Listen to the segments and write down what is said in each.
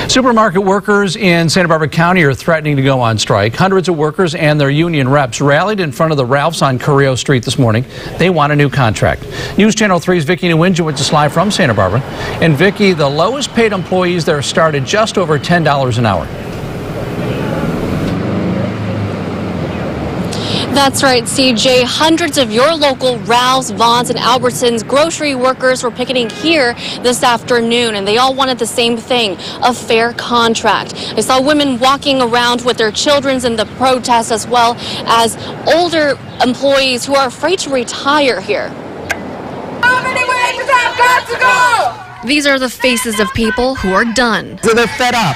Supermarket workers in Santa Barbara County are threatening to go on strike. Hundreds of workers and their union reps rallied in front of the Ralphs on Carrillo Street this morning. They want a new contract. News Channel 3's Vicki Nguyen live from Santa Barbara. And Vicki, the lowest paid employees there started just over $10 an hour. That's right, CJ. Hundreds of your local Ralphs, Vons, and Albertsons grocery workers were picketing here this afternoon, and they all wanted the same thing, a fair contract. I saw women walking around with their children in the protest, as well as older employees who are afraid to retire here. How many wages have got to go? These are the faces of people who are done. So they're fed up.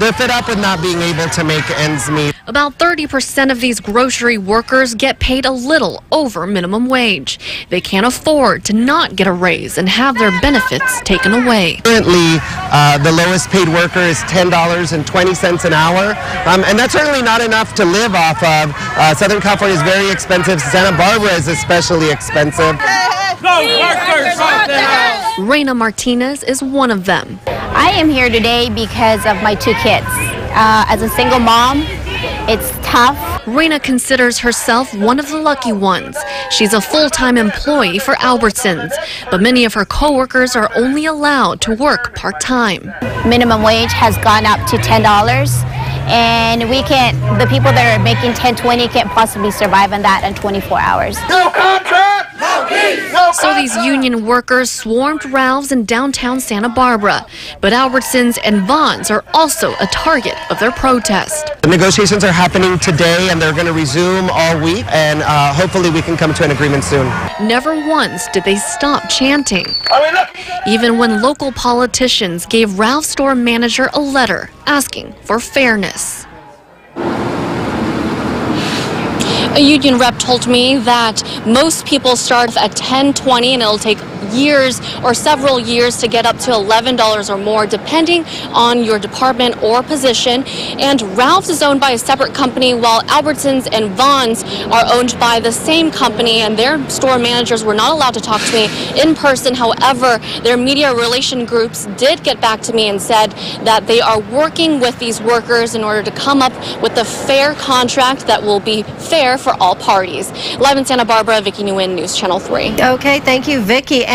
They're fed up with not being able to make ends meet. About 30% of these grocery workers get paid a little over minimum wage. They can't afford to not get a raise and have their benefits taken away. Currently, the lowest paid worker is $10.20 an hour, and that's certainly not enough to live off of. Southern California is very expensive. Santa Barbara is especially expensive. Reina Martinez is one of them. I am here today because of my two kids. As a single mom, it's tough. Reina considers herself one of the lucky ones. She's a full-time employee for Albertsons, but many of her coworkers are only allowed to work part-time. Minimum wage has gone up to $10, and the people that are making $10.20 can't possibly survive on that in 24 hours. No contract! No peace! No So these union workers swarmed Ralphs in downtown Santa Barbara, but Albertsons and Vons are also a target of their protest. The negotiations are happening today, and they're going to resume all week, and hopefully we can come to an agreement soon. Never once did they stop chanting, even when local politicians gave Ralph's store manager a letter asking for fairness. A union rep told me that most people start at $10.20 and it'll take years or several years to get up to $11 or more, depending on your department or position. And Ralph's is owned by a separate company, while Albertsons and Vons are owned by the same company, and their store managers were not allowed to talk to me in person. However, their media relation groups did get back to me and said that they are working with these workers in order to come up with a fair contract that will be fair for all parties. Live in Santa Barbara, Vicki Nguyen, News Channel 3. Okay, thank you, Vicki.